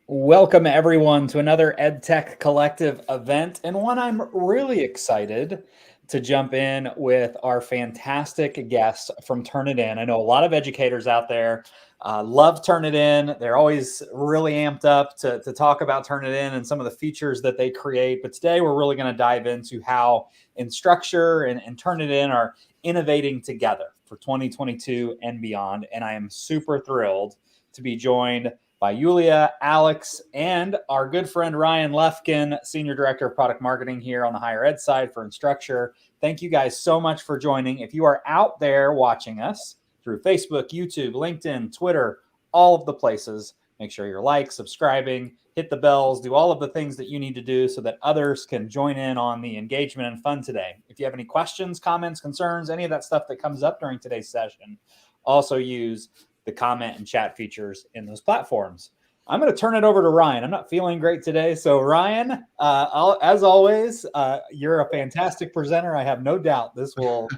Welcome everyone to another EdTech Collective event, and one I'm really excited to jump in with our fantastic guests from Turnitin. I know a lot of educators out there love Turnitin. They're always really amped up to talk about Turnitin and some of the features that they create. But today we're really going to dive into how Instructure and Turnitin are innovating together for 2022 and beyond. And I am super thrilled to be joined by Julia, Alex, and our good friend Ryan Lefkin, Senior Director of Product Marketing here on the higher ed side for Instructure. Thank you guys so much for joining. If you are out there watching us through Facebook, YouTube, LinkedIn, Twitter, all of the places, make sure you're subscribing, hit the bells, do all of the things that you need to do so that others can join in on the engagement and fun today. If you have any questions, comments, concerns, any of that stuff that comes up during today's session, also use the comment and chat features in those platforms. I'm going to turn it over to Ryan. I'm not feeling great today. So Ryan, as always, you're a fantastic presenter. I have no doubt this will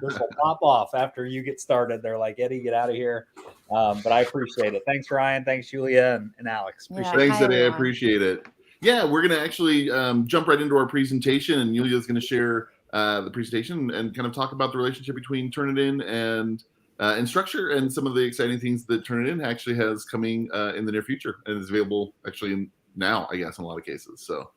pop off after you get started. They're like, Eddie, get out of here. But I appreciate it. Thanks, Ryan. Thanks, Julia and Alex. Appreciate Thanks, Eddie. I appreciate it. Yeah, we're going to actually jump right into our presentation, and Julia's going to share the presentation and kind of talk about the relationship between Turnitin and Instructure and some of the exciting things that Turnitin actually has coming in the near future and is available actually now, I guess, in a lot of cases. So,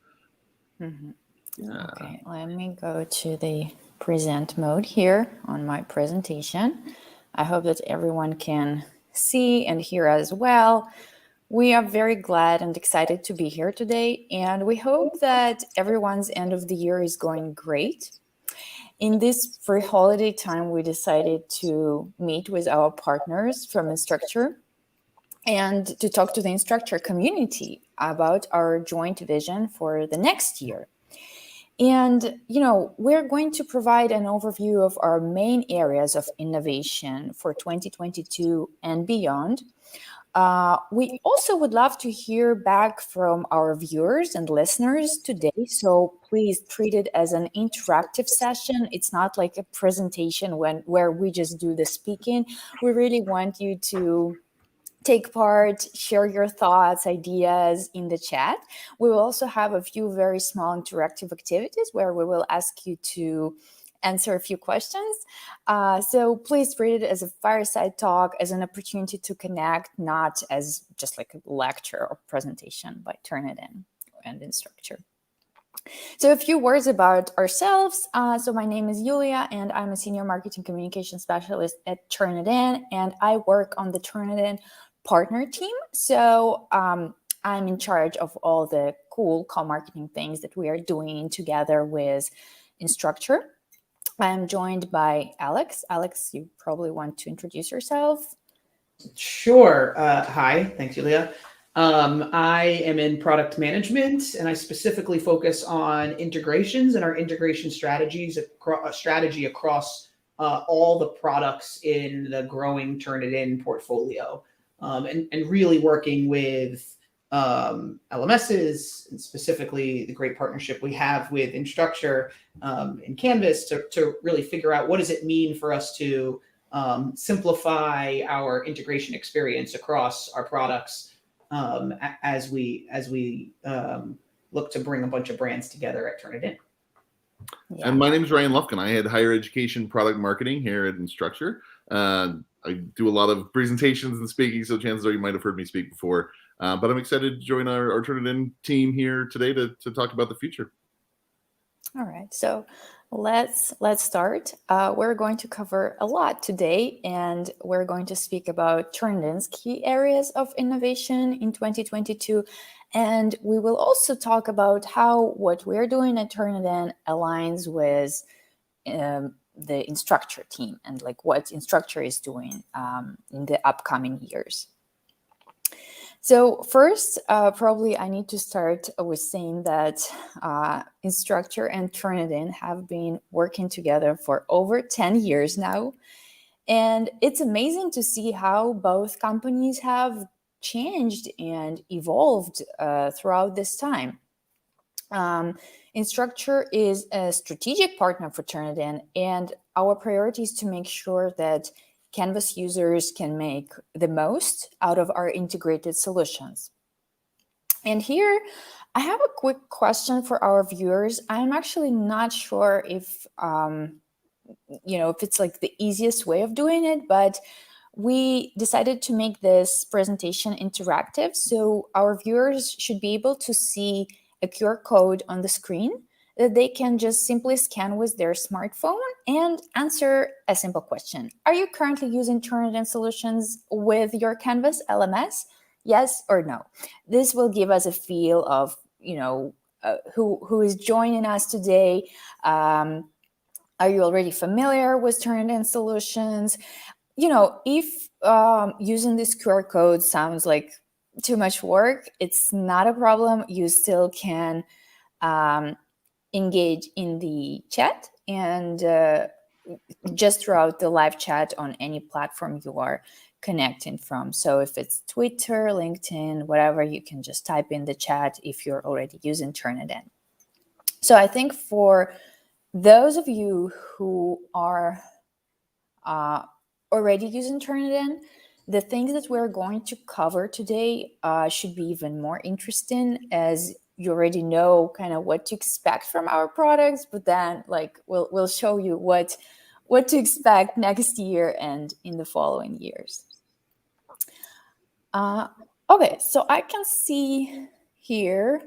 yeah. Okay, let me go to the present mode here on my presentation. I hope that everyone can see and hear as well. We are very glad and excited to be here today, and we hope that everyone's end of the year is going great. In this pre-holiday time, we decided to meet with our partners from Instructure and to talk to the Instructure community about our joint vision for the next year. And, we're going to provide an overview of our main areas of innovation for 2022 and beyond. We also would love to hear back from our viewers and listeners today. So please treat it as an interactive session. It's not like a presentation where we just do the speaking. We really want you to take part, share your thoughts, ideas in the chat. We will also have a few very small interactive activities where we will ask you to answer a few questions. So please treat it as a fireside talk, as an opportunity to connect, not as just like a lecture or presentation by Turnitin and Instructure. So a few words about ourselves. So my name is Julia, and I'm a Senior Marketing Communication Specialist at Turnitin, and I work on the Turnitin partner team. So I'm in charge of all the cool co-marketing things that we are doing together with Instructure. I am joined by Alex. Alex, you probably want to introduce yourself. Sure. Hi. Thanks, Julia. I am in product management, and I specifically focus on integrations and our integration strategy across all the products in the growing Turnitin portfolio, and really working with LMSs, and specifically the great partnership we have with Instructure and Canvas to really figure out what does it mean for us to simplify our integration experience across our products as we look to bring a bunch of brands together at Turnitin. Yeah. And my name is Ryan Lefkin. I had higher education product marketing here at Instructure. I do a lot of presentations and speaking, so chances are you might have heard me speak before. But I'm excited to join our Turnitin team here today to talk about the future. All right, so let's start. We're going to cover a lot today, and we're going to speak about Turnitin's key areas of innovation in 2022. And we will also talk about how what we're doing at Turnitin aligns with the Instructure team and like what Instructure is doing in the upcoming years. So first, probably I need to start with saying that Instructure and Turnitin have been working together for over 10 years now. And it's amazing to see how both companies have changed and evolved throughout this time. Instructure is a strategic partner for Turnitin, and our priority is to make sure that Canvas users can make the most out of our integrated solutions. And here, I have a quick question for our viewers. I'm actually not sure if, if it's like the easiest way of doing it, but we decided to make this presentation interactive. So our viewers should be able to see a QR code on the screen that they can just simply scan with their smartphone and answer a simple question. Are you currently using Turnitin solutions with your Canvas LMS? Yes or no? This will give us a feel of, who is joining us today. Are you already familiar with Turnitin solutions? If using this QR code sounds like too much work, it's not a problem. You still can engage in the chat and just throughout the live chat on any platform you are connecting from. So if it's Twitter, LinkedIn, whatever, you can just type in the chat if you're already using Turnitin. So I think for those of you who are already using Turnitin, the things that we're going to cover today should be even more interesting, as you already know kind of what to expect from our products, but then we'll show you what to expect next year and in the following years. Okay, so I can see here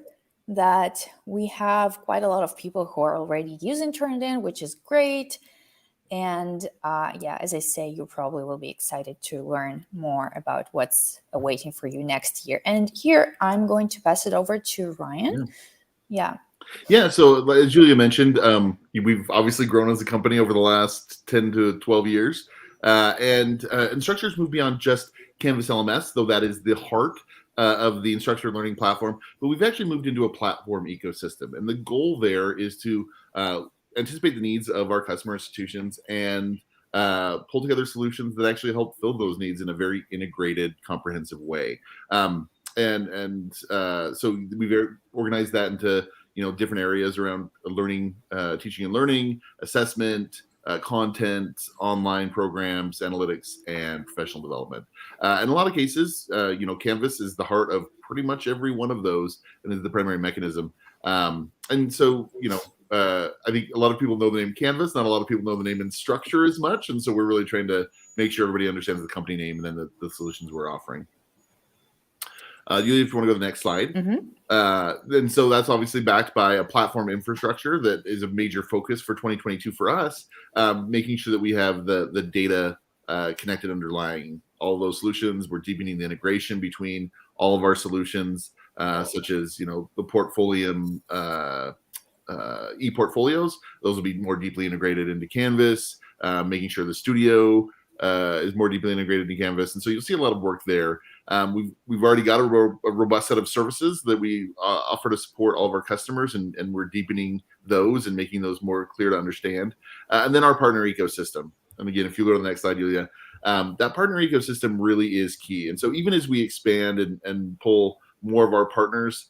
that we have quite a lot of people who are already using Turnitin, which is great. And as I say, you probably will be excited to learn more about what's awaiting for you next year. And here, I'm going to pass it over to Ryan. Yeah. So as Julia mentioned, we've obviously grown as a company over the last 10 to 12 years. And Instructure's moved beyond just Canvas LMS, though that is the heart of the Instructure learning platform. But we've actually moved into a platform ecosystem. And the goal there is to anticipate the needs of our customer institutions and pull together solutions that actually help fill those needs in a very integrated, comprehensive way. So we've organized that into different areas around learning, teaching and learning, assessment, content, online programs, analytics, and professional development. In a lot of cases, Canvas is the heart of pretty much every one of those and is the primary mechanism. I think a lot of people know the name Canvas. Not a lot of people know the name Instructure as much. And so we're really trying to make sure everybody understands the company name and then the solutions we're offering. Julia, if you want to go to the next slide. And so that's obviously backed by a platform infrastructure that is a major focus for 2022 for us, making sure that we have the data connected underlying all of those solutions. We're deepening the integration between all of our solutions, such as, the Portfolium e-portfolios. Those will be more deeply integrated into Canvas, making sure the studio is more deeply integrated into Canvas. And so you'll see a lot of work there. We've already got a robust set of services that we offer to support all of our customers, and we're deepening those and making those more clear to understand. And then our partner ecosystem. And again, if you go to the next slide, Julia, that partner ecosystem really is key. And so even as we expand and pull more of our partners,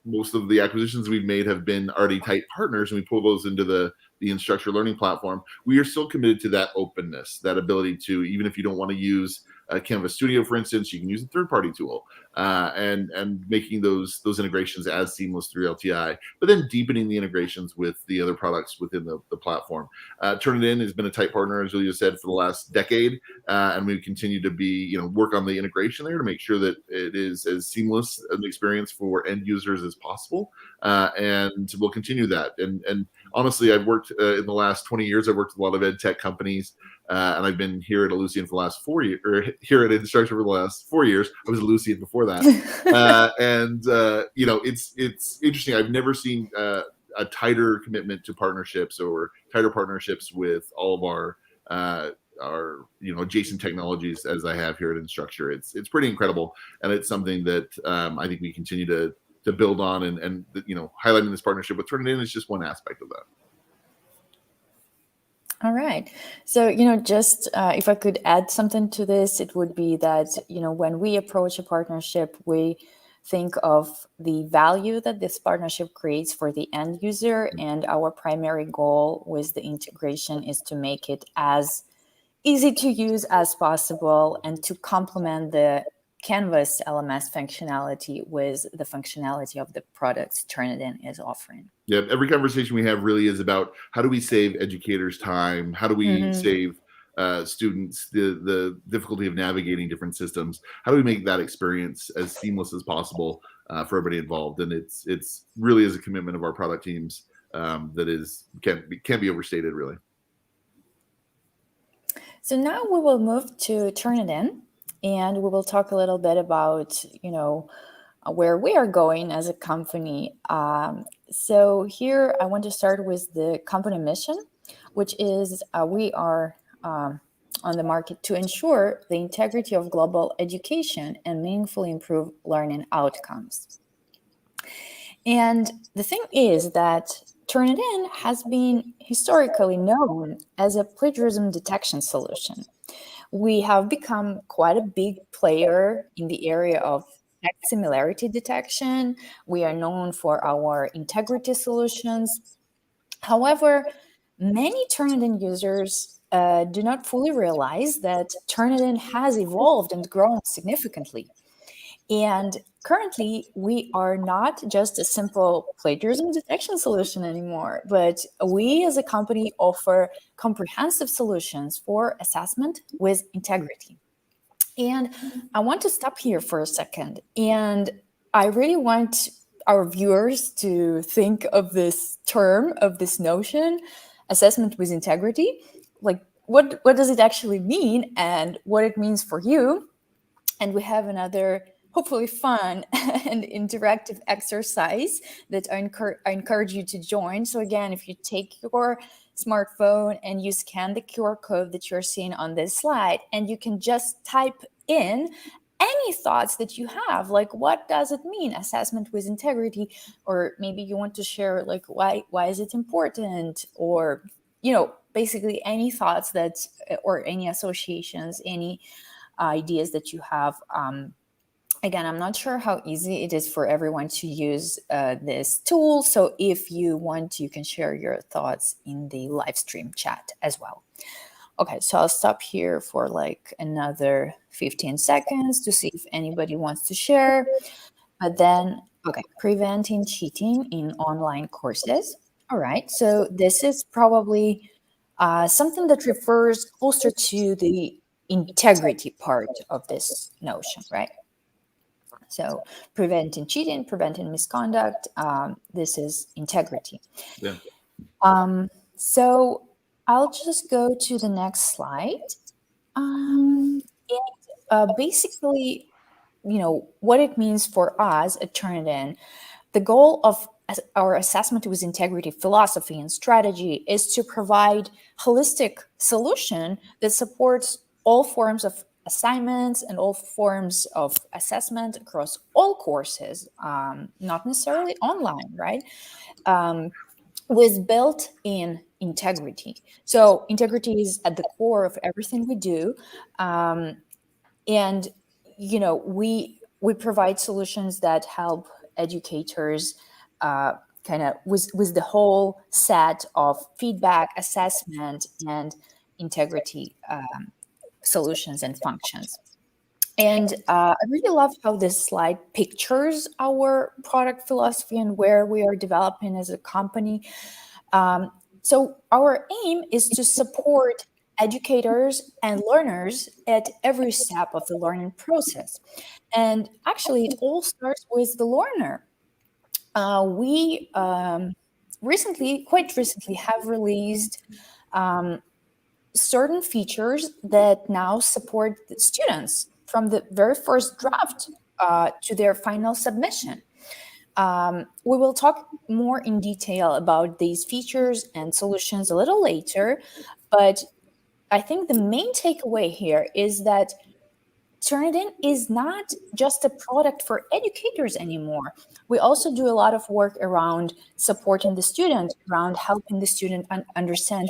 most of the acquisitions we've made have been already tight partners, and we pull those into the Instructure learning platform. We are still committed to that openness, that ability to, even if you don't want to use Canvas Studio, for instance, you can use a third-party tool, and making those integrations as seamless through LTI, but then deepening the integrations with the other products within the platform. Turnitin has been a tight partner, as Julia said, for the last decade, and we continue to be, work on the integration there to make sure that it is as seamless an experience for end users as possible, and we'll continue that. And honestly, I've worked in the last 20 years, I've worked with a lot of EdTech companies, and I've been here at Ellucian for the last 4 years, or here at Instructure for the last 4 years. I was at Ellucian before that. It's interesting. I've never seen a tighter commitment to partnerships or tighter partnerships with all of our adjacent technologies as I have here at Instructure. It's pretty incredible, and it's something that I think we continue to build on, and highlighting this partnership with Turnitin is just one aspect of that. All right. So, just if I could add something to this, it would be that, when we approach a partnership, we think of the value that this partnership creates for the end user. And our primary goal with the integration is to make it as easy to use as possible and to complement the canvas LMS functionality with the functionality of the products Turnitin is offering. Yeah, every conversation we have really is about how do we save educators time? How do we save students the difficulty of navigating different systems? How do we make that experience as seamless as possible for everybody involved? And it's really is a commitment of our product teams that can't be overstated, really. So now we will move to Turnitin, and we will talk a little bit about, where we are going as a company. So here I want to start with the company mission, which is we are on the market to ensure the integrity of global education and meaningfully improve learning outcomes. And the thing is that Turnitin has been historically known as a plagiarism detection solution. We have become quite a big player in the area of text similarity detection. We are known for our integrity solutions. However, many Turnitin users do not fully realize that Turnitin has evolved and grown significantly. And currently, we are not just a simple plagiarism detection solution anymore, but we as a company offer comprehensive solutions for assessment with integrity. And I want to stop here for a second. And I really want our viewers to think of this term, of this notion, assessment with integrity. Like, what does it actually mean and what it means for you? And we have another hopefully fun and interactive exercise that I encourage you to join. So again, if you take your smartphone and you scan the QR code that you're seeing on this slide, and you can just type in any thoughts that you have, like what does it mean, assessment with integrity, or maybe you want to share like why is it important, or basically any thoughts that or any associations, any ideas that you have. Again, I'm not sure how easy it is for everyone to use this tool. So if you want, you can share your thoughts in the live stream chat as well. Okay, so I'll stop here for like another 15 seconds to see if anybody wants to share. But then, okay, preventing cheating in online courses. All right, so this is probably something that refers closer to the integrity part of this notion, right? So preventing cheating, preventing misconduct, this is integrity. Yeah. So I'll just go to the next slide. Basically, what it means for us at Turnitin, the goal of our assessment with integrity philosophy and strategy is to provide holistic solution that supports all forms of assignments and all forms of assessment across all courses, not necessarily online, right? With built-in integrity. So integrity is at the core of everything we do. And, we provide solutions that help educators kind of with the whole set of feedback, assessment, and integrity solutions and functions. And I really love how this slide pictures our product philosophy and where we are developing as a company. So our aim is to support educators and learners at every step of the learning process. And actually, it all starts with the learner. We quite recently, have released certain features that now support the students from the very first draft to their final submission. We will talk more in detail about these features and solutions a little later, but I think the main takeaway here is that Turnitin is not just a product for educators anymore. We also do a lot of work around supporting the student, around helping the student understand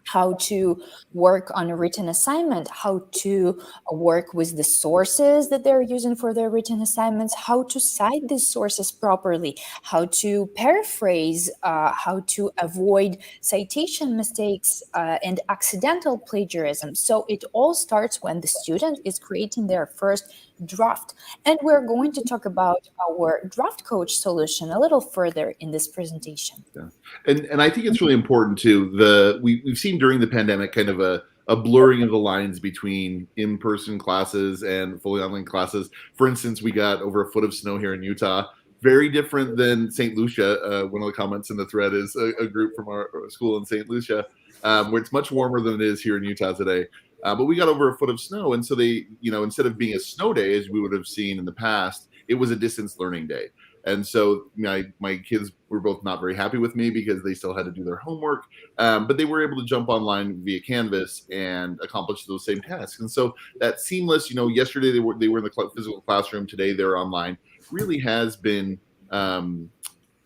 how to work on a written assignment, how to work with the sources that they're using for their written assignments, how to cite these sources properly, how to paraphrase, how to avoid citation mistakes and accidental plagiarism. So it all starts when the student is creating their first draft. And we're going to talk about our draft coach solution a little further in this presentation. Yeah. And I think it's really important too. We've seen during the pandemic kind of a blurring of the lines between in-person classes and fully online classes. For instance, we got over a foot of snow here in Utah. Very different than St. Lucia. One of the comments in the thread is a group from our school in St. Lucia, where it's much warmer than it is here in Utah today. But we got over a foot of snow. And so they, instead of being a snow day, as we would have seen in the past, it was a distance learning day. And so my kids were both not very happy with me because they still had to do their homework, but they were able to jump online via Canvas and accomplish those same tasks. And so that seamless, yesterday they were in the physical classroom, today they're online, really has been kind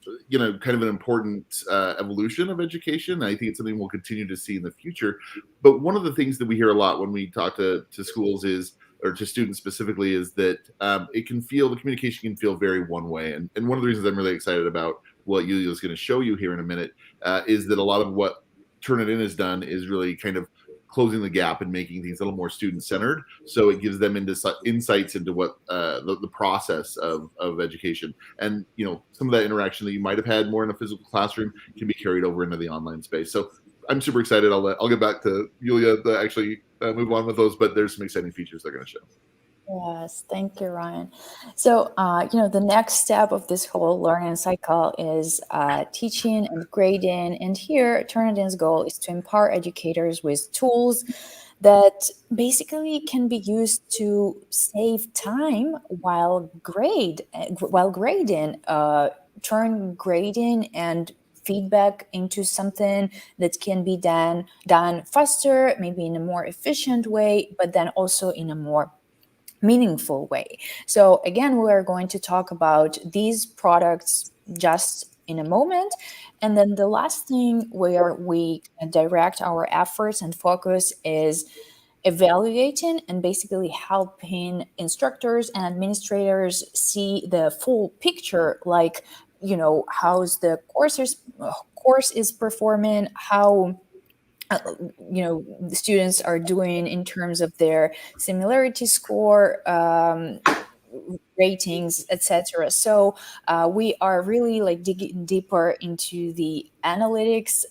of an important evolution of education. I think it's something we'll continue to see in the future. But one of the things that we hear a lot when we talk to schools or to students specifically, is that the communication can feel very one way. And one of the reasons I'm really excited about what Yulia is going to show you here in a minute is that a lot of what Turnitin has done is really kind of closing the gap and making things a little more student-centered. So it gives them insights into what the process of education. And, some of that interaction that you might have had more in a physical classroom can be carried over into the online space. So I'm super excited. I'll get back to Yulia to actually move on with those, but there's some exciting features they're going to show. Yes, thank you, Ryan. So, the next step of this whole learning cycle is teaching and grading. And here, Turnitin's goal is to empower educators with tools that basically can be used to save time while grading, turn grading and feedback into something that can be done faster, maybe in a more efficient way, but then also in a more meaningful way. So again, we are going to talk about these products just in a moment. And then the last thing where we direct our efforts and focus is evaluating and basically helping instructors and administrators see the full picture, like, how's the course is performing, how the students are doing in terms of their similarity score, ratings, etc. So we are really digging deeper into the analytics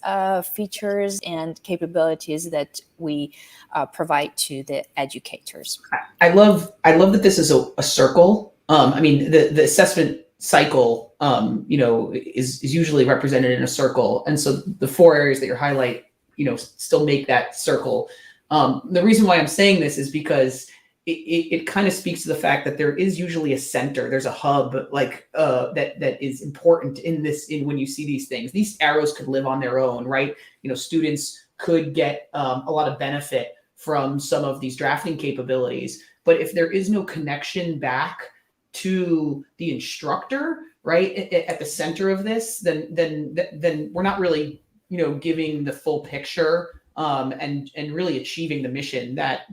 features and capabilities that we provide to the educators. I love that this is a circle. The assessment cycle, is usually represented in a circle, and so the four areas that you highlight, still make that circle. The reason why I'm saying this is because it kind of speaks to the fact that there is usually a center. There's a hub that is important in when you see these things. These arrows could live on their own, right? Students could get a lot of benefit from some of these drafting capabilities, but if there is no connection back to the instructor, right, at the center of this, then we're not really giving the full picture and really achieving the mission that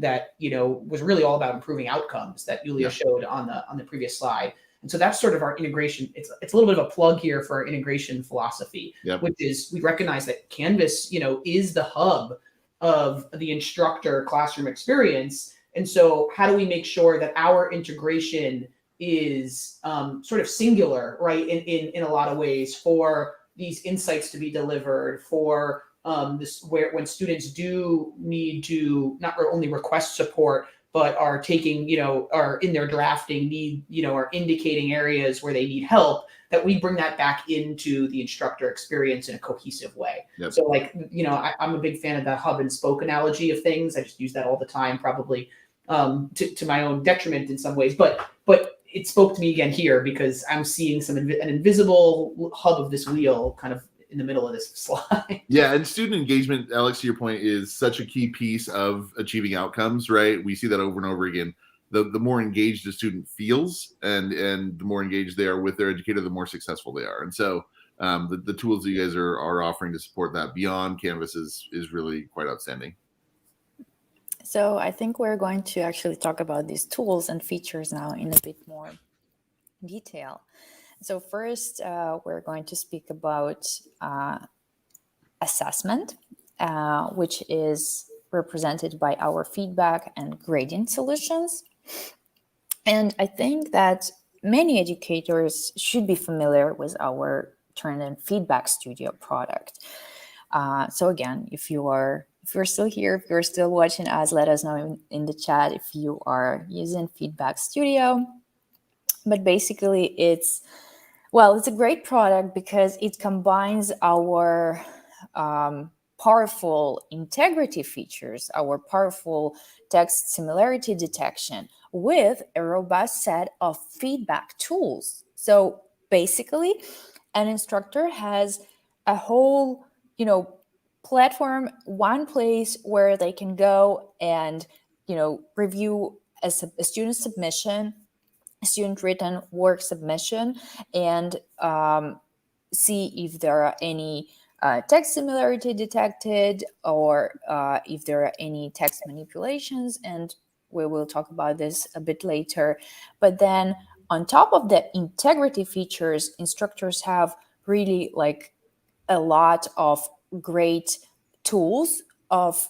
was really all about improving outcomes that Yulia showed on the previous slide. And so that's sort of our integration. It's a little bit of a plug here for our integration philosophy, which is we recognize that Canvas, is the hub of the instructor classroom experience. And so how do we make sure that our integration is sort of singular, right, in a lot of ways, for these insights to be delivered, for when students do need to not only request support, but are taking, are in their drafting are indicating areas where they need help, that we bring that back into the instructor experience in a cohesive way. Yep. So I'm a big fan of the hub and spoke analogy of things. I just use that all the time, probably to my own detriment in some ways, but it spoke to me again here because I'm seeing an invisible hub of this wheel kind of in the middle of this slide. Yeah, and student engagement, Alex, to your point, is such a key piece of achieving outcomes, right? We see that over and over again. The more engaged a student feels and the more engaged they are with their educator, the more successful they are. And so the tools that you guys are offering to support that beyond Canvas is really quite outstanding. So I think we're going to actually talk about these tools and features now in a bit more detail. So first, we're going to speak about assessment, which is represented by our feedback and grading solutions. And I think that many educators should be familiar with our Turnitin Feedback Studio product. So again, if you're still here, if you're still watching us, let us know in the chat if you are using Feedback Studio. But basically, it's a great product because it combines our powerful integrity features, our powerful text similarity detection, with a robust set of feedback tools. So basically, an instructor has a whole, platform, one place where they can go and, review a student submission, student written work submission, and see if there are any text similarity detected, or if there are any text manipulations, and we will talk about this a bit later. But then on top of the integrity features, instructors have really like a lot of great tools of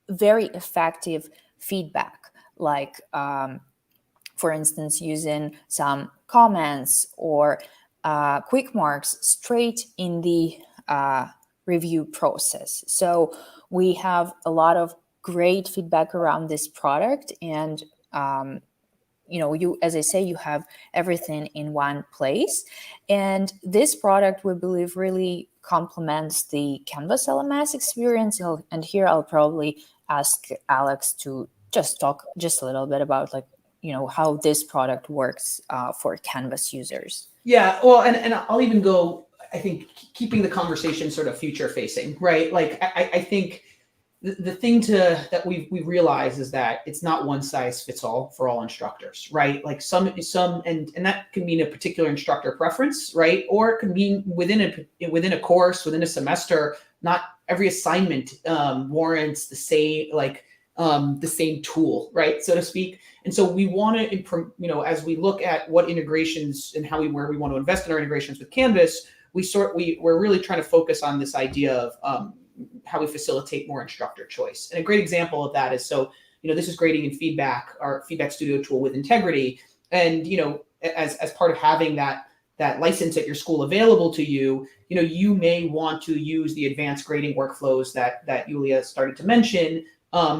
very effective feedback, like for instance, using some comments or quick marks straight in the review process. So we have a lot of great feedback around this product, and you, as I say, you have everything in one place. And this product, we believe, really complements the Canvas LMS experience. And here I'll probably ask Alex to just talk just a little bit about how this product works for Canvas users. Yeah, well, and I'll even go, I think, keeping the conversation sort of future facing, right? Like I think the thing that we realize is that it's not one size fits all for all instructors, right? Like some and that can mean a particular instructor preference, right? Or it can mean within a course, within a semester, not every assignment warrants the same tool, right, so to speak. And so we want to, as we look at what integrations and where we want to invest in our integrations with Canvas, we're really trying to focus on this idea of how we facilitate more instructor choice. And a great example of that is, this is grading and feedback, our Feedback Studio tool with Integrity. And, as part of having that license at your school available to you, you may want to use the advanced grading workflows that Yulia started to mention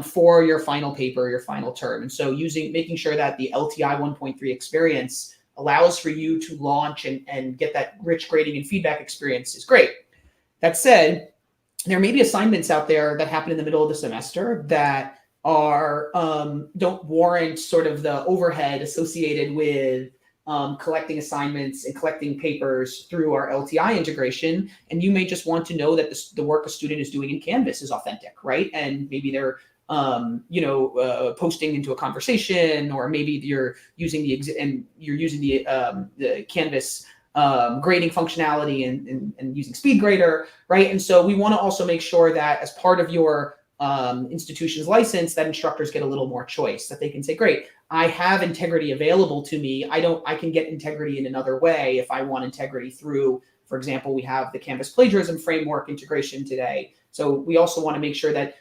for your final paper, your final term. And so making sure that the LTI 1.3 experience allows for you to launch and get that rich grading and feedback experience is great. That said, there may be assignments out there that happen in the middle of the semester that are don't warrant sort of the overhead associated with collecting assignments and collecting papers through our LTI integration. And you may just want to know that the work a student is doing in Canvas is authentic, right? And maybe they're posting into a conversation, or maybe you're using the Canvas grading functionality and using SpeedGrader, right? And so we want to also make sure that as part of your institution's license, that instructors get a little more choice, that they can say, great, I have Integrity available to me. I can get Integrity in another way if I want Integrity through, for example, we have the Canvas plagiarism framework integration today. So we also want to make sure that,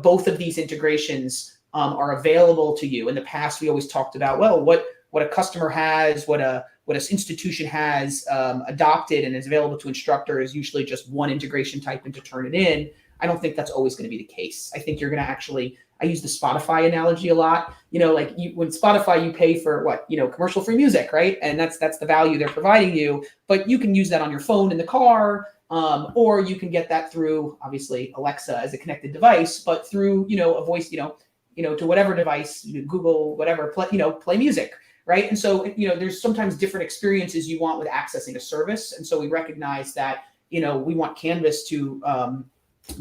both of these integrations are available to you. In the past, we always talked about, well, what a customer has, what an institution has adopted and is available to instructors is usually just one integration type into Turnitin. I don't think that's always going to be the case. I think you're going to actually, I use the Spotify analogy a lot. When Spotify, you pay for commercial free music, right? And that's the value they're providing you. But you can use that on your phone in the car, or you can get that through, obviously, Alexa as a connected device, but through a voice, to whatever device, Google, whatever, play music. Right. And so, there's sometimes different experiences you want with accessing a service. And so we recognize that, we want Canvas to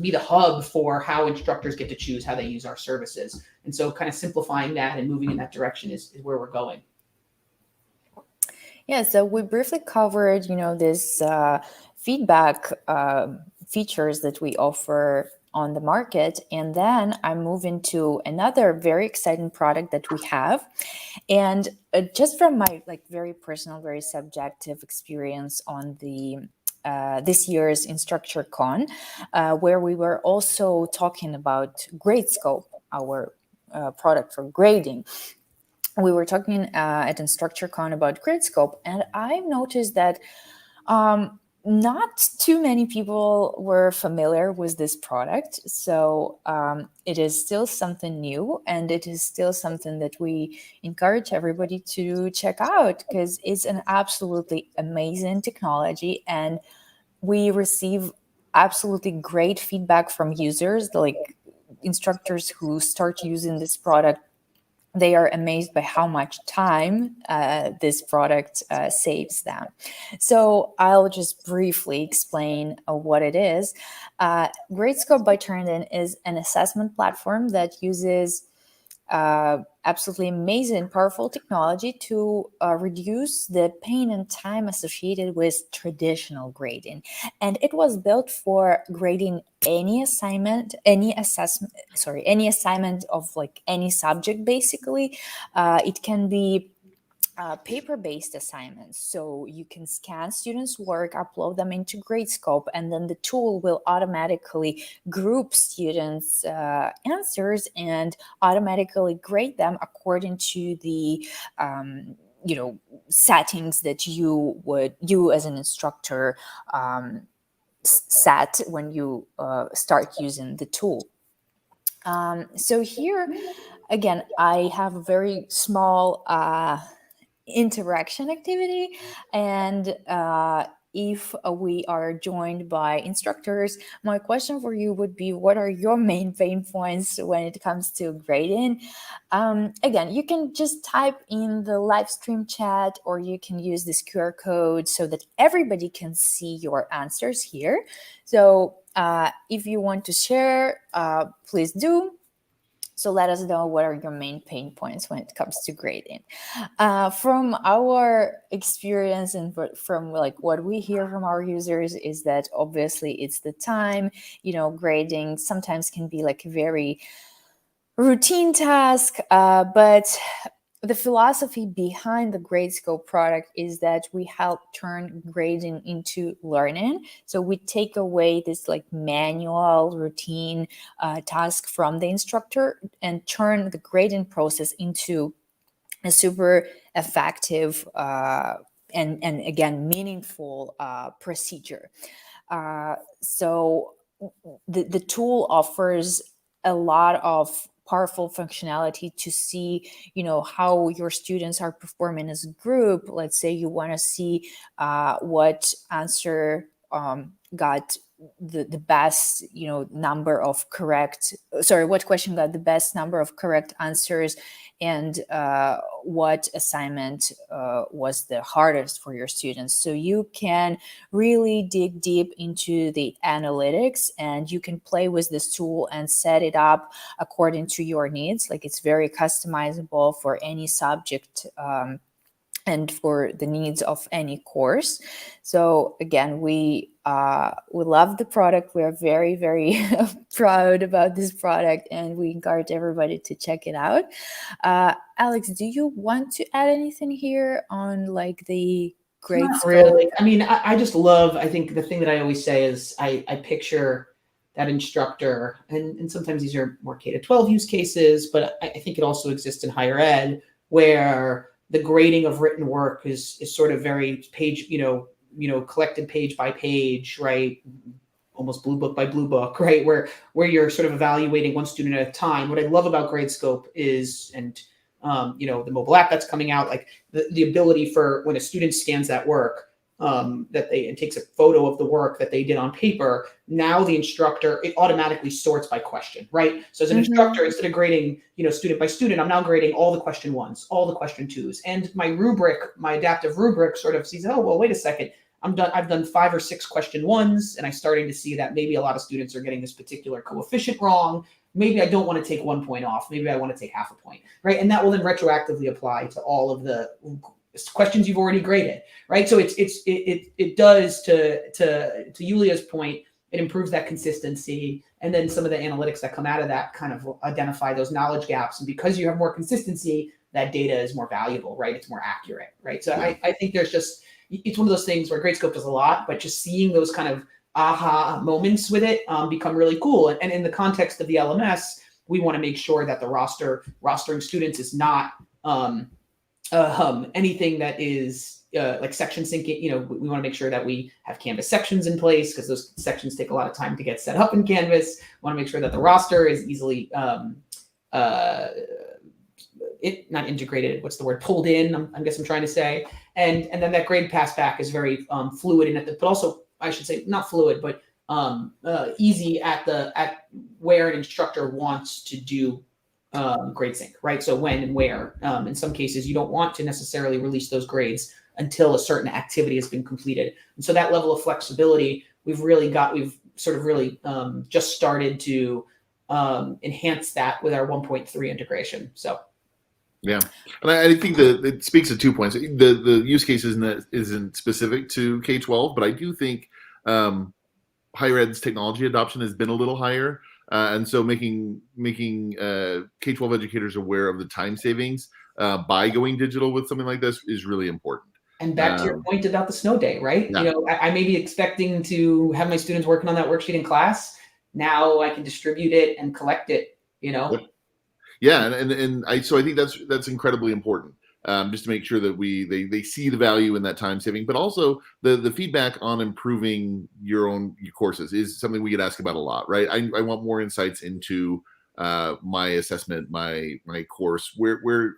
be the hub for how instructors get to choose how they use our services. And so kind of simplifying that and moving in that direction is where we're going. Yeah, so we briefly covered, this feedback features that we offer on the market. And then I move into another very exciting product that we have. And just from my very personal, very subjective experience on the this year's Instructure Con, where we were also talking about GradeScope, our product for grading. we were talking at InstructureCon about GradeScope, and I noticed that not too many people were familiar with this product. So it is still something new, and it is still something that we encourage everybody to check out, because it's an absolutely amazing technology, and we receive absolutely great feedback from users, like instructors who start using this product. They are amazed by how much time this product saves them. So I'll just briefly explain what it is. GradeScope by Turnitin is an assessment platform that uses absolutely amazing, powerful technology to reduce the pain and time associated with traditional grading. And it was built for grading any assignment, any assignment of like any subject, basically. It can be paper-based assignments. So you can scan students' work, upload them into GradeScope, and then the tool will automatically group students' answers and automatically grade them according to the settings that you as an instructor set when you start using the tool. So here, again, I have a very small interaction activity, and if we are joined by instructors, my question for you would be, what are your main pain points when it comes to grading? Again, you can just type in the live stream chat, or you can use this QR code so that everybody can see your answers here. So if you want to share, please do. So let us know, what are your main pain points when it comes to grading. From our experience and from like what we hear from our users is that obviously it's the time. Grading sometimes can be like a very routine task, but the philosophy behind the GradeScope product is that we help turn grading into learning. So we take away this like manual routine task from the instructor and turn the grading process into a super effective and again, meaningful procedure. So the tool offers a lot of powerful functionality to see, how your students are performing as a group. Let's say you want to see what answer got the best, number of what question got the best number of correct answers, and what assignment was the hardest for your students. So you can really dig deep into the analytics, and you can play with this tool and set it up according to your needs. Like, it's very customizable for any subject and for the needs of any course. So again, we love the product. We are very, very proud about this product, and we encourage everybody to check it out. Alex, do you want to add anything here on like the GradeScope? Not really. I mean, I just love, I think the thing that I always say is I picture that instructor, and sometimes these are more K-12 use cases, but I think it also exists in higher ed, where the grading of written work is sort of very page, collected page by page, right? Almost blue book by blue book, right? Where you're sort of evaluating one student at a time. What I love about GradeScope is, and the mobile app that's coming out, like the ability for when a student scans that work, and takes a photo of the work that they did on paper. Now the instructor, it automatically sorts by question, right? So as an instructor, instead of grading, student by student, I'm now grading all the question ones, all the question twos, and my adaptive rubric sort of sees, oh, well, wait a second. I've done 5 or 6 question ones, and I'm starting to see that maybe a lot of students are getting this particular coefficient wrong. Maybe I don't want to take 1 point off. Maybe I want to take half a point, right? And that will then retroactively apply to all of the questions you've already graded, right? So it does, to Yulia's point, it improves that consistency, and then some of the analytics that come out of that kind of identify those knowledge gaps. And because you have more consistency, that data is more valuable, right? It's more accurate, right? So yeah. I think it's one of those things where GradeScope does a lot, but just seeing those kind of aha moments with it become really cool. And in the context of the LMS, we want to make sure that the rostering students is not anything that is like section syncing, we want to make sure that we have Canvas sections in place because those sections take a lot of time to get set up in Canvas. We want to make sure that the roster is easily not integrated. What's the word? Pulled in. I guess I'm trying to say. And then that grade pass back is very fluid but also I should say not fluid, but easy at where an instructor wants to do grade sync, right? So when and where. In some cases, you don't want to necessarily release those grades until a certain activity has been completed. And so that level of flexibility, we've sort of really just started to enhance that with our 1.3 integration. So. Yeah, and I think that it speaks to 2 points. The use case isn't specific to K-12, but I do think higher ed's technology adoption has been a little higher, and so making K-12 educators aware of the time savings by going digital with something like this is really important. And back to your point about the snow day, right? Yeah. I may be expecting to have my students working on that worksheet in class. Now I can distribute it and collect it. Yep. Yeah, so I think that's incredibly important, just to make sure that they see the value in that time saving, but also the feedback on improving your courses is something we get asked about a lot, right? I want more insights into my assessment, my course,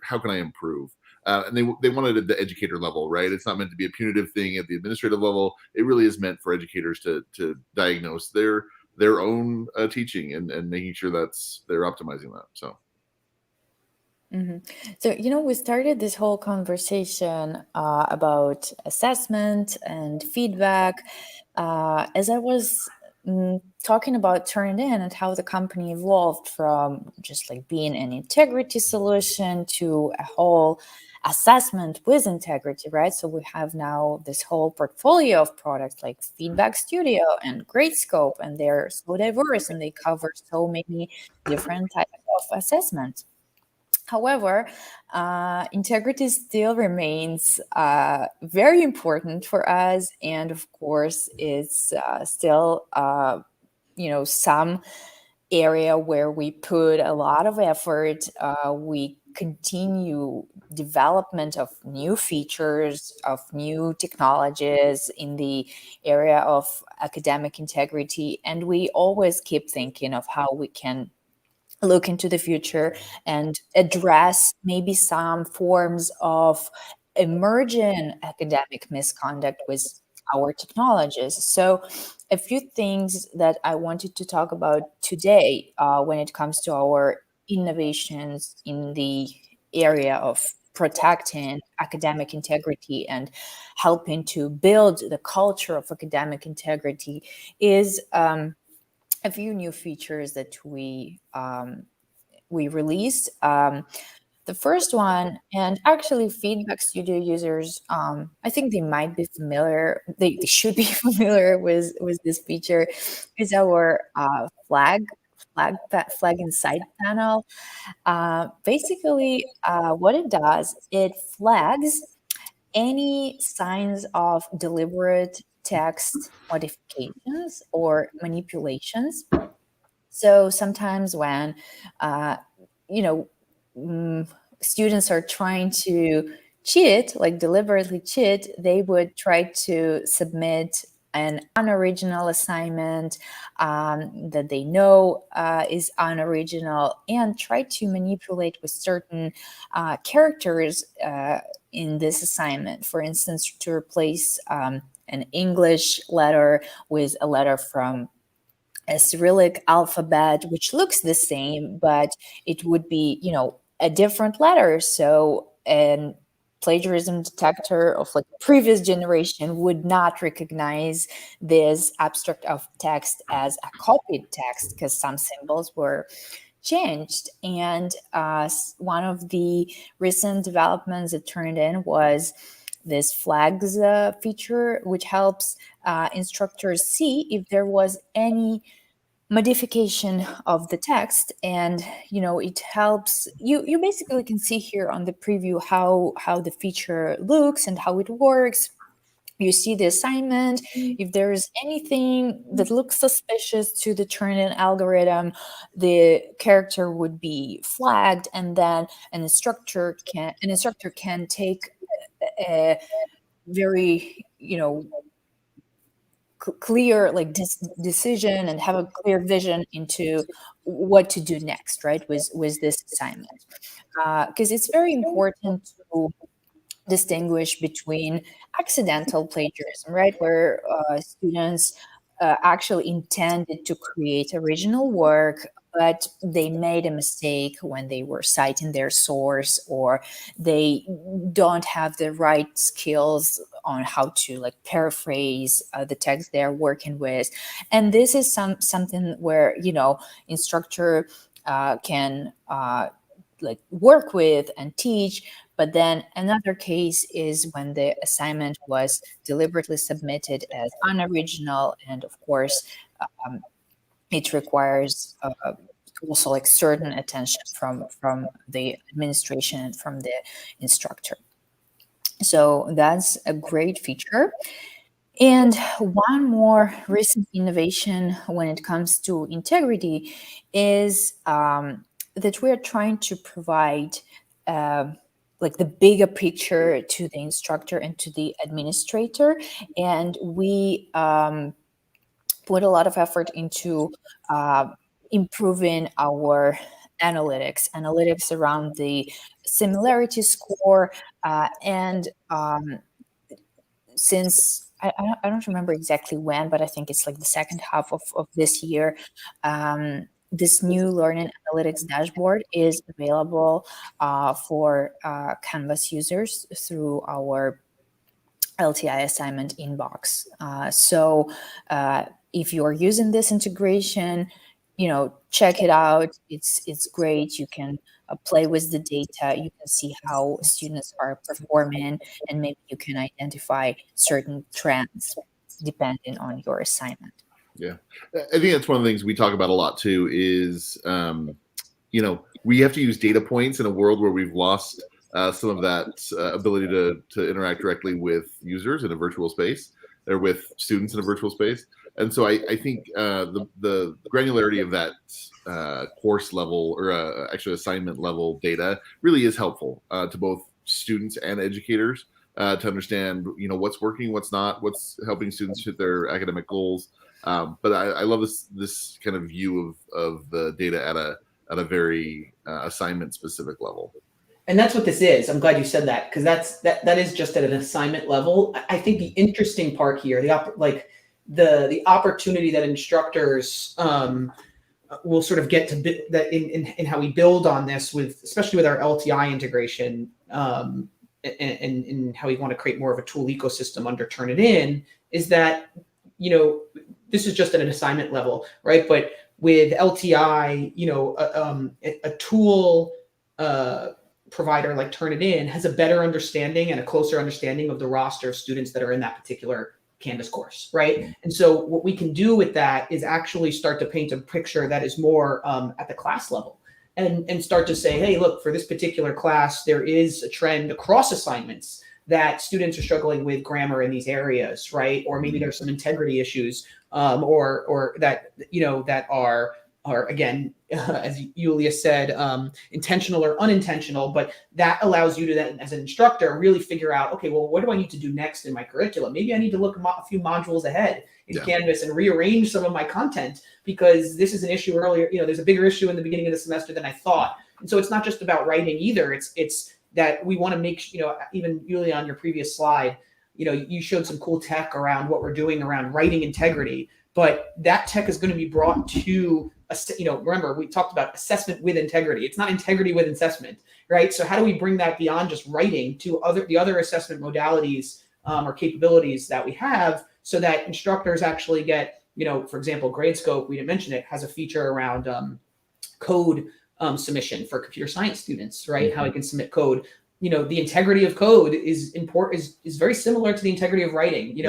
how can I improve? And they want it at the educator level, right? It's not meant to be a punitive thing at the administrative level. It really is meant for educators to diagnose their own teaching and making sure they're optimizing that. So. Mm-hmm. So, we started this whole conversation about assessment and feedback as I was talking about Turnitin and how the company evolved from just like being an integrity solution to a whole assessment with integrity, right? So we have now this whole portfolio of products like Feedback Studio and GradeScope, and they're so diverse and they cover so many different types of assessments. However, integrity still remains very important for us, and of course, it's still some area where we put a lot of effort. We continue development of new features, of new technologies in the area of academic integrity, and we always keep thinking of how we can look into the future and address maybe some forms of emerging academic misconduct with our technologies. So a few things that I wanted to talk about today when it comes to our innovations in the area of protecting academic integrity and helping to build the culture of academic integrity is a few new features that we released. The first one, and actually Feedback Studio users, I think they might be familiar, they should be familiar with this feature, is our flag insight panel. Basically, what it does, it flags any signs of deliberate text modifications or manipulations. So sometimes when, students are trying to cheat, like deliberately cheat, they would try to submit an unoriginal assignment that they know is unoriginal and try to manipulate with certain characters in this assignment. For instance, to replace an English letter with a letter from a Cyrillic alphabet, which looks the same, but it would be, a different letter. So an plagiarism detector of like previous generation would not recognize this abstract of text as a copied text because some symbols were changed. And one of the recent developments that Turnitin was this flags feature, which helps instructors see if there was any modification of the text. And it helps you basically can see here on the preview how the feature looks and how it works. You see the assignment. If there's anything that looks suspicious to the Turnitin algorithm, the character would be flagged, and then an instructor can take a very, clear like decision and have a clear vision into what to do next, right, with this assignment, because it's very important to distinguish between accidental plagiarism, right, where students actually intended to create original work, but they made a mistake when they were citing their source, or they don't have the right skills on how to like paraphrase the text they're working with. And this is something where, instructor can like work with and teach. But then another case is when the assignment was deliberately submitted as unoriginal, and of course, it requires also like certain attention from the administration and from the instructor. So that's a great feature. And one more recent innovation when it comes to integrity is that we're trying to provide like the bigger picture to the instructor and to the administrator. And we put a lot of effort into improving our analytics around the similarity score. And since I don't remember exactly when, but I think it's like the second half of this year, this new learning analytics dashboard is available for Canvas users through our LTI assignment inbox. So if you're using this integration, check it out. It's great. You can play with the data. You can see how students are performing, and maybe you can identify certain trends depending on your assignment. Yeah, I think that's one of the things we talk about a lot too is, we have to use data points in a world where we've lost some of that ability to interact directly with users in a virtual space, or with students in a virtual space. And so I think the granularity of that course level, or actually assignment level data, really is helpful to both students and educators to understand, what's working, what's not, what's helping students hit their academic goals. But I love this kind of view of the data at a very assignment specific level. And that's what this is. I'm glad you said that, because that is just at an assignment level. I think the interesting part here, the opportunity that instructors will sort of get to that in how we build on this, especially with our LTI integration, and how we want to create more of a tool ecosystem under Turnitin, is that this is just at an assignment level, right? But with LTI, a tool provider like Turnitin has a better understanding and a closer understanding of the roster of students that are in that particular Canvas course, right? And so what we can do with that is actually start to paint a picture that is more at the class level, and start to say, hey, look, for this particular class, there is a trend across assignments that students are struggling with grammar in these areas, right? Or maybe there's some integrity issues, or that that are again, as Yulia said, intentional or unintentional. But that allows you to then, as an instructor, really figure out, okay, well, what do I need to do next in my curriculum? Maybe I need to look a few modules ahead in Canvas and rearrange some of my content, because this is an issue earlier. There's a bigger issue in the beginning of the semester than I thought. And so it's not just about writing either. It's that we want to make, even Yulia, on your previous slide, you showed some cool tech around what we're doing around writing integrity, but that tech is going to be brought to, remember, we talked about assessment with integrity. It's not integrity with assessment, right? So how do we bring that beyond just writing to the other assessment modalities or capabilities that we have, so that instructors actually get, for example, GradeScope, we didn't mention it, has a feature around code submission for computer science students, right? Mm-hmm. How I can submit code. The integrity of code is very similar to the integrity of writing.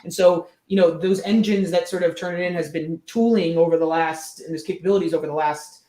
And so those engines that sort of Turnitin has been tooling over the last, and those capabilities over the last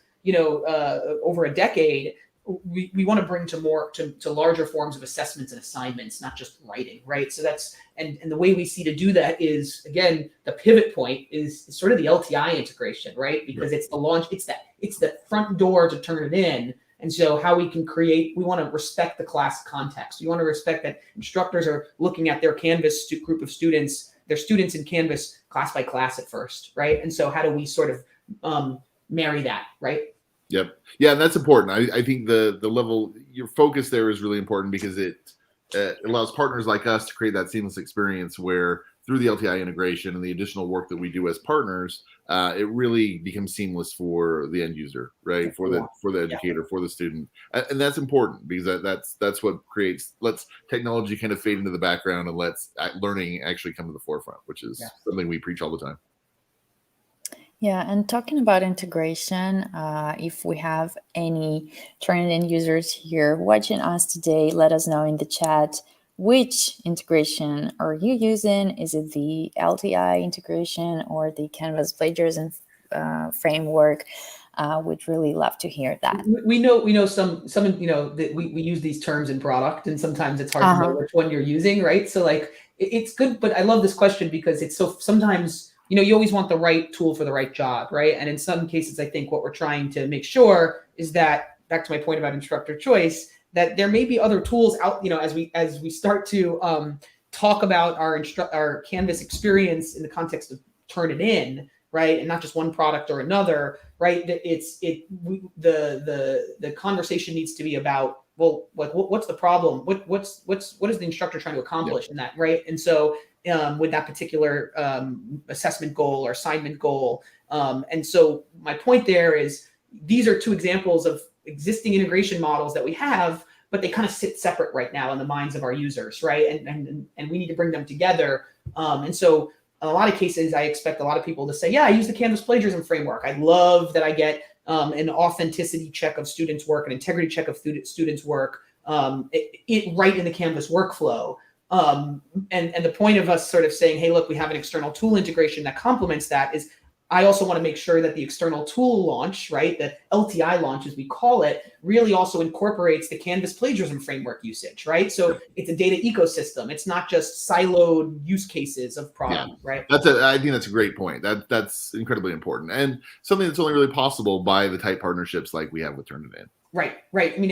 over a decade, we want to bring to larger forms of assessments and assignments, not just writing, right? So that's and the way we see to do that is, again, the pivot point is sort of the LTI integration, right? Because it's the launch, it's the front door to Turnitin. And so how we can create, we want to respect the class context. We want to respect that instructors are looking at their Canvas group of students, their students in Canvas class by class at first, right? And so how do we sort of marry that, right? Yep. Yeah, and that's important. I think the level, your focus there is really important because it allows partners like us to create that seamless experience where through the LTI integration and the additional work that we do as partners, it really becomes seamless for the end user, right? For the educator, for the student, and that's important because that's what lets technology kind of fade into the background and lets learning actually come to the forefront, which is something we preach all the time. Yeah, and talking about integration, if we have any Turnitin users here watching us today, let us know in the chat which integration are you using. Is it the LTI integration or the Canvas plagiarism framework? We'd really love to hear that. We know some that we use these terms in product, and sometimes it's hard to know which one you're using, right? So like it's good, but I love this question because it's so sometimes. You always want the right tool for the right job, right? And in some cases, I think what we're trying to make sure is that, back to my point about instructor choice, that there may be other tools out, as we start to talk about our Canvas experience in the context of Turnitin, right? And not just one product or another, right? The conversation needs to be about, well, like what's the problem? What is the instructor trying to accomplish in that, right? And so with that particular assessment goal or assignment goal. And so my point there is these are two examples of existing integration models that we have, but they kind of sit separate right now in the minds of our users, right? And we need to bring them together. And so in a lot of cases, I expect a lot of people to say, yeah, I use the Canvas plagiarism framework. I love that I get an authenticity check of students' work, an integrity check of students' work, it right in the Canvas workflow. And the point of us sort of saying, hey, look, we have an external tool integration that complements that is I also want to make sure that the external tool launch, right, the LTI launch, as we call it, really also incorporates the Canvas plagiarism framework usage, right? So it's a data ecosystem. It's not just siloed use cases of product, right? I think that's a great point. That's incredibly important and something that's only really possible by the tight partnerships like we have with Turnitin. Right. I mean,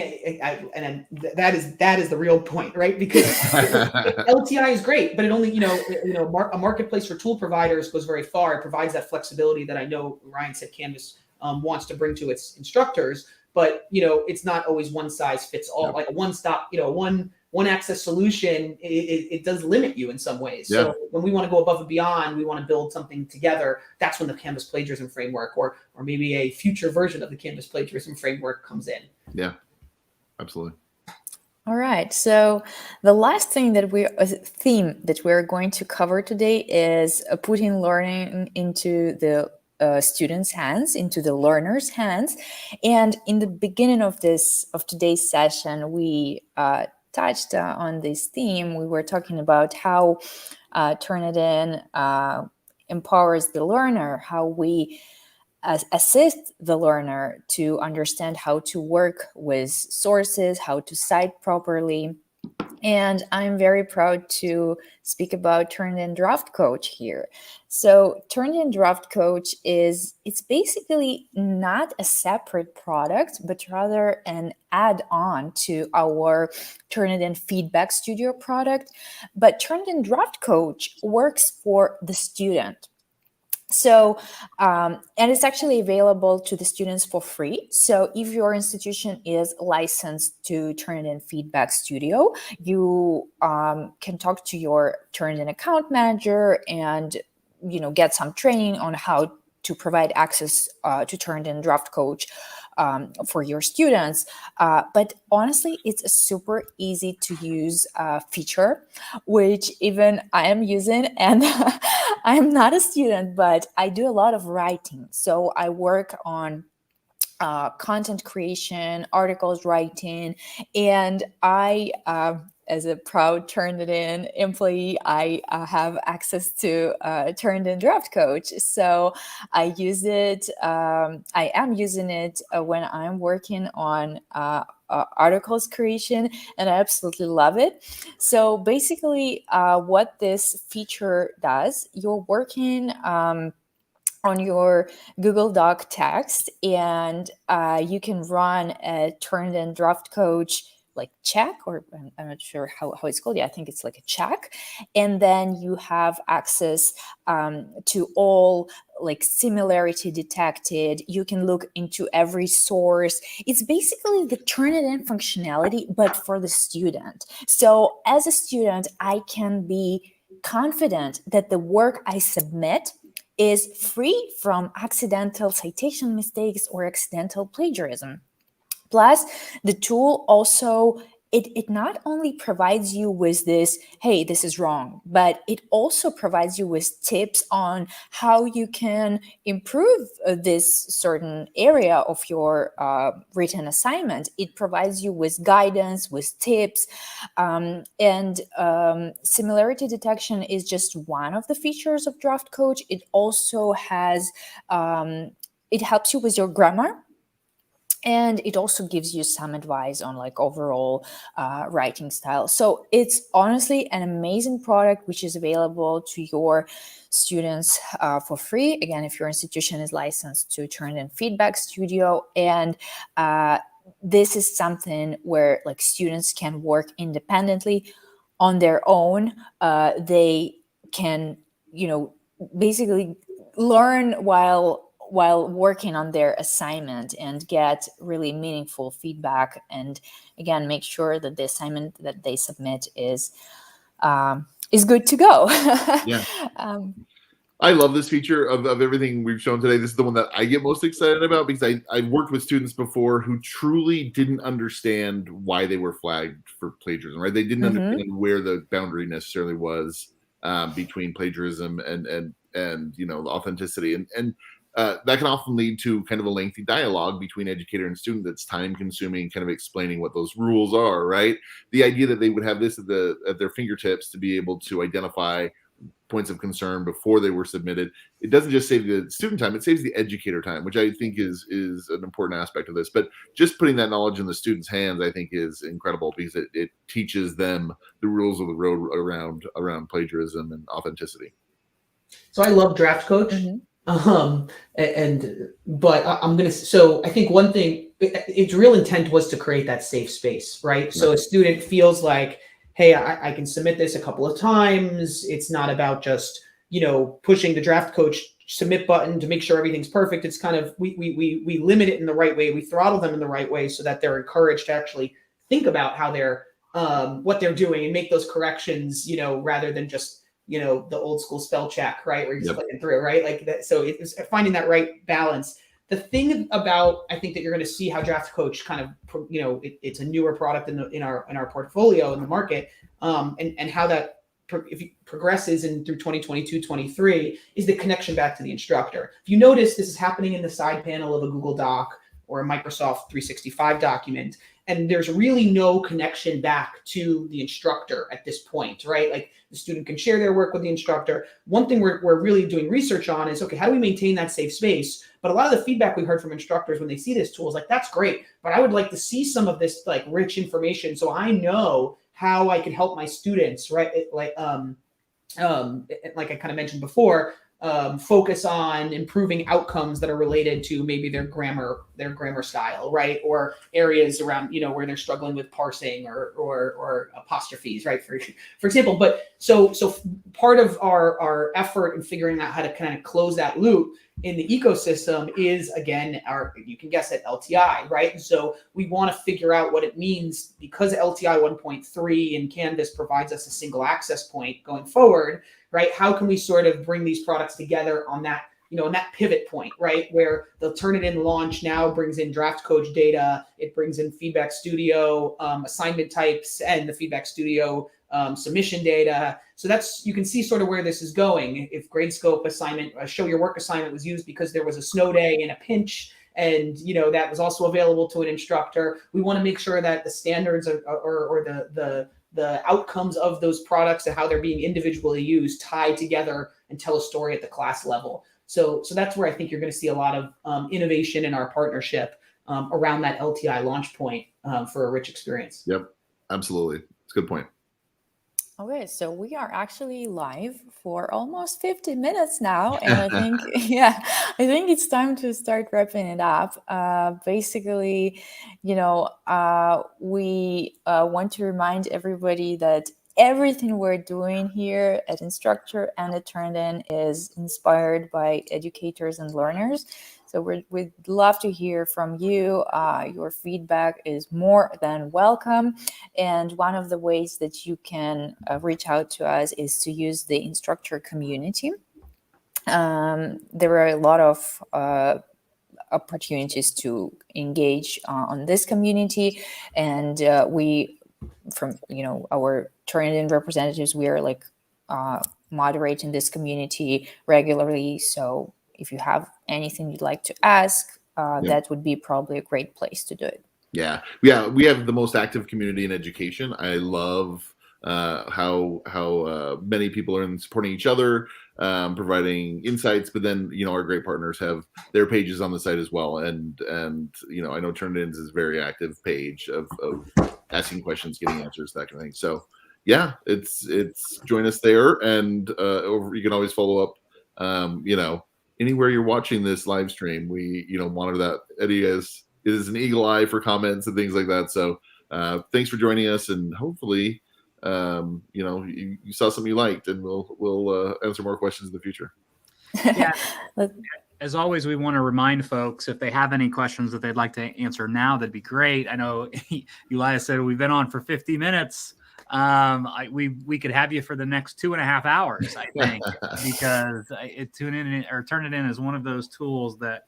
that is the real point, right? Because LTI is great, but it only, a marketplace for tool providers goes very far. It provides that flexibility that I know Ryan said Canvas wants to bring to its instructors, but it's not always one size fits all. Like a one-stop, one access solution, it does limit you in some ways. So when we want to go above and beyond, we want to build something together. That's when the Canvas plagiarism framework or maybe a future version of the Canvas plagiarism framework comes in. Yeah, absolutely. All right. So the last theme that we're going to cover today is putting learning into the students' hands, into the learners' hands. And in the beginning of today's session, we touched on this theme. We were talking about how Turnitin empowers the learner, how we assist the learner to understand how to work with sources, how to cite properly. And I'm very proud to speak about Turnitin Draft Coach here. So Turnitin Draft Coach it's basically not a separate product, but rather an add-on to our Turnitin Feedback Studio product. But Turnitin Draft Coach works for the student. So, and it's actually available to the students for free. So if your institution is licensed to Turnitin Feedback Studio, you can talk to your Turnitin account manager and, get some training on how to provide access to Turnitin Draft Coach for your students. But honestly, it's a super easy to use feature, which even I am using, and I'm not a student, but I do a lot of writing. So I work on content creation, articles writing, and I, as a proud Turnitin employee, I have access to Turnitin Draft Coach. So I use it. I am using it when I'm working on articles creation, and I absolutely love it. So basically, what this feature does, you're working on your Google Doc text, and you can run a Turnitin draft coach like check, or I'm not sure how it's called. Yeah, I think it's like a check. And then you have access to all like similarity detected. You can look into every source. It's basically the Turnitin functionality, but for the student. So as a student, I can be confident that the work I submit is free from accidental citation mistakes or accidental plagiarism. Plus, the tool also, it not only provides you with this, hey, this is wrong, but it also provides you with tips on how you can improve this certain area of your written assignment. It provides you with guidance, with tips, and similarity detection is just one of the features of Draft Coach. It also has, it helps you with your grammar. And it also gives you some advice on like overall writing style. So it's honestly an amazing product, which is available to your students for free. Again, if your institution is licensed to Turnitin Feedback Studio. And this is something where like students can work independently on their own. They can, basically learn while working on their assignment and get really meaningful feedback, and again make sure that the assignment that they submit is good to go. Yeah. I love this feature of everything we've shown today. This is the one that I get most excited about, because I've worked with students before who truly didn't understand why they were flagged for plagiarism, right? They didn't understand where the boundary necessarily was between plagiarism and authenticity. And that can often lead to kind of a lengthy dialogue between educator and student that's time consuming, kind of explaining what those rules are, right? The idea that they would have this at their fingertips to be able to identify points of concern before they were submitted, it doesn't just save the student time, it saves the educator time, which I think is an important aspect of this. But just putting that knowledge in the students' hands, I think, is incredible, because it teaches them the rules of the road around plagiarism and authenticity. So I love Draft Coach. But I'm going to, so I think one thing, its real intent was to create that safe space, right? So a student feels like, hey, I can submit this a couple of times. It's not about just, pushing the Draft Coach submit button to make sure everything's perfect. It's kind of, we limit it in the right way. We throttle them in the right way so that they're encouraged to actually think about how they're, what they're doing and make those corrections, rather than just, the old school spell check, right? Where you're just clicking through, right? Like that. So it's finding that right balance. The thing about, I think that you're going to see how Draft Coach kind of, it's a newer product in our portfolio in the market, and how that if it progresses through 2022, 23 is the connection back to the instructor. If you notice, this is happening in the side panel of a Google Doc or a Microsoft 365 document, and there's really no connection back to the instructor at this point, right? Like the student can share their work with the instructor. One thing we're really doing research on is, okay, how do we maintain that safe space? But a lot of the feedback we heard from instructors when they see this tool is like, that's great, but I would like to see some of this like rich information so I know how I can help my students, right? Like I kind of mentioned before, focus on improving outcomes that are related to maybe their grammar style, right? Or areas around, where they're struggling with parsing or apostrophes, right? For example, but so part of our effort in figuring out how to kind of close that loop in the ecosystem is, again, you can guess it, LTI, right? And so we want to figure out what it means, because LTI 1.3 in Canvas provides us a single access point going forward, right? How can we sort of bring these products together on that, on that pivot point, right? Where the Turnitin launch now brings in Draft Coach data, it brings in Feedback Studio assignment types, and the Feedback Studio submission data. So you can see sort of where this is going. If GradeScope assignment, show your work assignment was used because there was a snow day and a pinch, and that was also available to an instructor, we want to make sure that the standards or the outcomes of those products and how they're being individually used tie together and tell a story at the class level. So that's where I think you're going to see a lot of innovation in our partnership around that LTI launch point for a rich experience. Yep, absolutely. It's a good point. Okay, so we are actually live for almost 50 minutes now, and I think, yeah, I think it's time to start wrapping it up. Basically, we want to remind everybody that everything we're doing here at Instructure and at Turnitin is inspired by educators and learners. So we'd love to hear from you. Your feedback is more than welcome. And one of the ways that you can reach out to us is to use the Instructure community. There are a lot of opportunities to engage on this community. And we, from our Turnitin representatives, we are like moderating this community regularly. So if you have anything you'd like to ask, that would be probably a great place to do it. Yeah. We have the most active community in education. I love how many people are supporting each other, providing insights, but then our great partners have their pages on the site as well. And I know Turnitin's is a very active page of asking questions, getting answers, that kind of thing. So yeah, it's join us there, and you can always follow up. Anywhere you're watching this live stream, we monitor that. Eddie is an eagle eye for comments and things like that. So thanks for joining us, and hopefully you saw something you liked, and we'll answer more questions in the future. Yeah. As always, we want to remind folks, if they have any questions that they'd like to answer now, that'd be great. I know Elias said we've been on for 50 minutes. We could have you for the next 2.5 hours, I think, because Turnitin is one of those tools that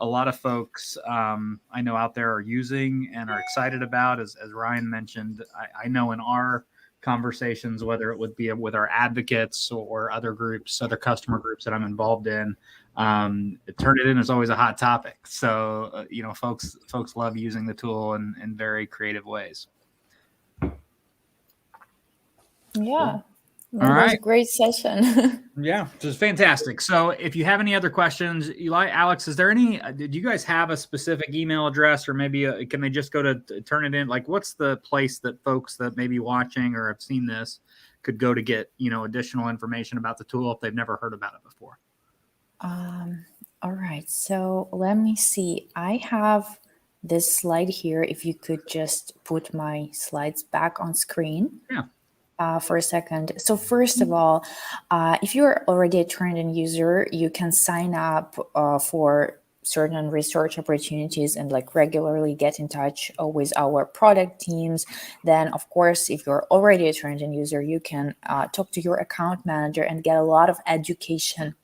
a lot of folks I know out there are using and are excited about. As Ryan mentioned, I know in our conversations, whether it would be with our advocates or other groups, other customer groups that I'm involved in, Turnitin is always a hot topic. So folks love using the tool in very creative ways. Yeah. All right. It was a great session. Yeah, just fantastic. So if you have any other questions, Eli, Alex, did you guys have a specific email address, or maybe can they just go to Turnitin? Like, what's the place that folks that may be watching or have seen this could go to get, additional information about the tool if they've never heard about it before? All right. So let me see. I have this slide here. If you could just put my slides back on screen. Yeah. For a second. So first of all, if you're already a Turnitin user, you can sign up for certain research opportunities and regularly get in touch with our product teams. Then, of course, if you're already a Turnitin user, you can talk to your account manager and get a lot of education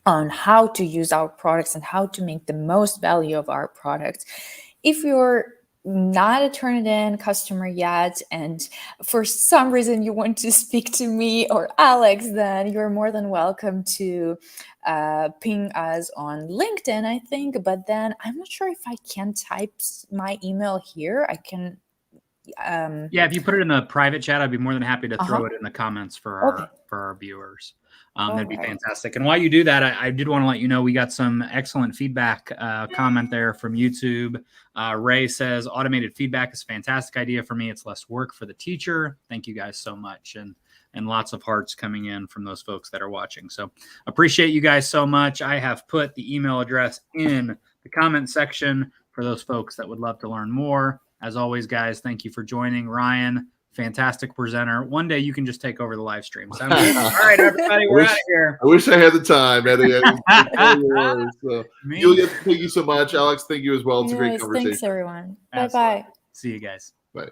on how to use our products and how to make the most value of our products. If you're not a Turnitin customer yet, and for some reason you want to speak to me or Alex, then you're more than welcome to ping us on LinkedIn, I think. But then I'm not sure if I can type my email here. I can. Yeah, if you put it in the private chat, I'd be more than happy to throw it in the comments for our viewers. That'd be fantastic. And while you do that, I did want to let you know we got some excellent feedback comment there from YouTube. Ray says, automated feedback is a fantastic idea for me. It's less work for the teacher. Thank you guys so much. And lots of hearts coming in from those folks that are watching. So appreciate you guys so much. I have put the email address in the comment section for those folks that would love to learn more. As always, guys, thank you for joining. Ryan, fantastic presenter. One day you can just take over the live stream. Sound good? All right, everybody, we're out of here. I wish I had the time, Eddie. Julia, thank you so much. Alex, thank you as well. It's a great conversation. Thanks, everyone. Absolutely. Bye-bye. See you guys. Bye.